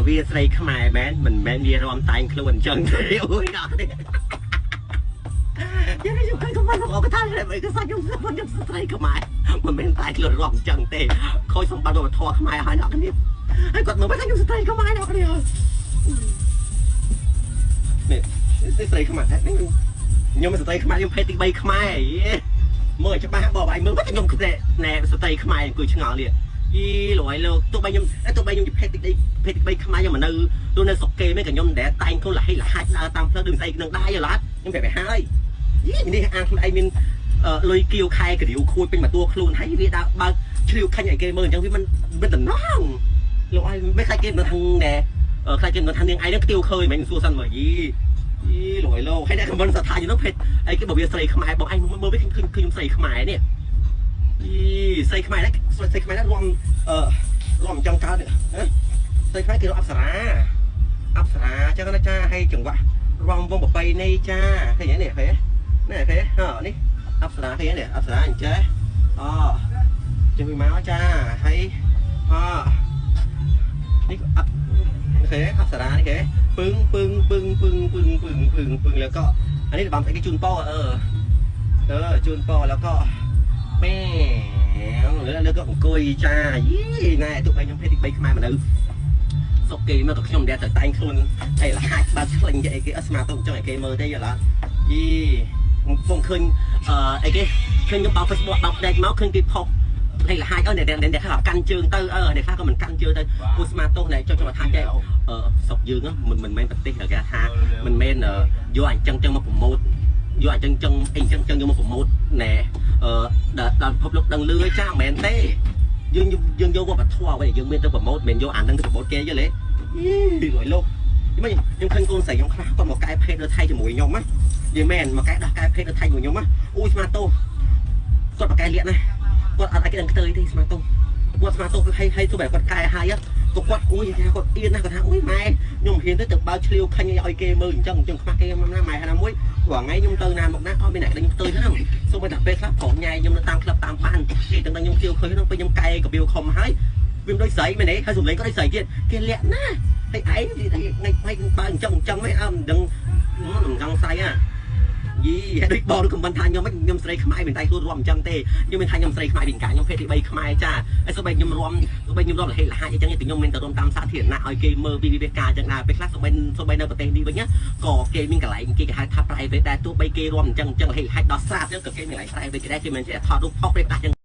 វាស្រីខ្មែរមែនមិនមែនវារំតែងខ្លួនអញ្ចឹងទេអូយដល់នេះយើងខ្ញុំឃើញគាត់មកថាមិនគឺសាច់ខ្ញុំស្រីខ្មែរមិនមែនតែខ្លួនរំអញ្ចឹងទេខូចសម្បត្តិវប្បធម៌ខ្មែរហើយអ្នកគ្នាហើយគាត់មកថាខ្ញុំស្រីខ្មែរអ្នកគ្នានេះស្រីខ្មែរខ្ញុំស្រីខ្មែរខ្ញុំភេទទី3ខ្មែរមើលច្បាស់បបឯងមើលខ្ញុំណែស្ត្រីខ្មែរអង្គុយឆ្ងល់នេះយីលួយលោកទោះបីខ្ញុំជាភេទទី3ខ្មែរខ្ញុំមកនៅស្រុកគេមិនក៏ខ្ញុំដែលតែងខ្លួនលះហិលហាច់ដើរតាមផ្លូវដូចស្អីនឹងដែរយល់អត់ខ្ញុំប្រាប់ឲ្យហើយយីនេះអានខ្លួនឯងមានលុយគៀវខែក្រាវខួយពេញមួយតួខ្លួនហើយវាដើរបើកជ្រាវខាញ់ឲ្យគេមើលអញ្ចឹងវាមិនតំណងលោកឯងមិនខ្លាចគេនៅខាងដែរខ្លាចគេនៅខាងនាងឯងនឹងខ្ទាវខើយមិនសួរសិនមើលយីលួយលោកហើយអ្នកខមមិនសថាយនោះភេទអីគេបើវាស្រីខ្មែរបងឯងមើលវាឃើញខ្ញុំស្រីខ្មែរនេះស្រីខ្មែរហ្នឹងស្រីខ្មែរហ្នឹងរួមអញ្ចឹងកើតស្រីខ្មែរគេរកអប្សរាអញ្ចឹងណាចាឲ្យចង្វាក់រំវងប្របីនៃចាឃើញនេះឃើញនេះឃើញនេះអប្សរាឃើញនេះអប្សរាអញ្ចឹងជិះមកចាហើយនេះឃើញអប្សរានេះគេពឹងแล้วก็อันนี้บางทีជូនពជូនពแล้วก็แม่แล้วก็អង្គុយចាយីណែទោះបីខ្ញុំភេទទី3ខ្មែរមកនៅស្រុកគេមកក៏ខ្ញុំដែរតែតែងខ្លួនអីលហាច់បាត់ឆ្លេញគេអីគេអត់ស្មាតទៅចង់ឲ្យគេមើលទេយល់អត់យីខ្ញុំឃើញអីគេឃើញខ្ញុំបោក Facebook បោកដេកមកឃើញគេផុសអីលហាច់អ្នកខ្លះកាន់ជើងទៅអ្នកខ្លះក៏មិនកាន់ជើងទៅពូស្មាតទៅណែចុចថាគេស្រុកយើងមិនមែនប្រទេសគេថាមិនមែនយកអញ្ចឹងមកប្រម៉ូទយកអញ្ចឹងអីចឹងយកមកប្រម៉ូទណែដល់ពិភពលោកដឹងលឺចាមិនមែនទេយើងយកវប្បធម៌វិញយើងមានទៅប្រម៉ូទមិនយកអានឹងទៅប្រម៉ូទគេយល់ទេពីរយលោកខ្ញុំឃើញកូនស្រីខ្ញុំខ្លះគាត់មកកែភេទនៅថៃជាមួយខ្ញុំណានិយាយមែនមកកែដោះកែភេទនៅថៃជាមួយខ្ញុំណាអូយស្មាតោគាត់មកកែលៀកណាគាត់អត់ឲ្យគេដឹងខ្ទើយទេស្មាតោគាត់ស្មាតោឲ្យទៅបែបគាត់កែហើយគាត់អូយគាត់អៀនណាគាត់ថាអូយម៉ែខ្ញុំហ៊ានទៅបើឆ្លៀវខាញ់ឲ្យគេមើលអញ្ចឹងខ្មាស់គេណាម៉ែណាមួយព្រោះថ្ងៃខ្ញុំទៅណាមកណាអត់មានអ្នកខ្ញុំខ្ទើយហ្នឹងសូម្បីតែពេលខ្លះក្រុមញ៉ៃខ្ញុំនៅតាមក្លឹបតាមបានគេទាំងខ្ញុំឆ្លៀវឃើញហ្នឹងពេលខ្ញុំកែកាបៀវខំហើយវាមិនដូចស្រីមែនទេហើយសំឡេងក៏ដូចស្រីទៀតគេលាក់ណាហើយឯងថ្ងៃថ្ងៃបើអញ្ចឹងហ្នឹងអើមិនដឹងមិនចង់ស្រីហ่ะយីដូចបងខមមិនថាខ្ញុំស្រីខ្មែរមិនតែខ្លួនរួមអញ្ចឹងទេខ្ញុំមិនថាខ្ញុំស្រីខ្មែរពីកាខ្ញុំភេទទី3ខ្មែរចាហើយសូម្បីខ្ញុំរួមលហេលហាច់អញ្ចឹងខ្ញុំមានទៅរួមតាមសាធារណៈឲ្យគេមើលពីវិវាការអញ្ចឹងដែរពេលខ្លះសូម្បីនៅប្រទេសនេះវិញក៏គេមានកន្លែងគេហៅថា private ដែរទោះបីគេរួមអញ្ចឹងលហេលហាច់ដល់ស្រាតអញ្ចឹងក៏គេមានកន្លែង private គេដែរគេមិនចេះថតរូបផុសពេលខ្លះអញ្ចឹង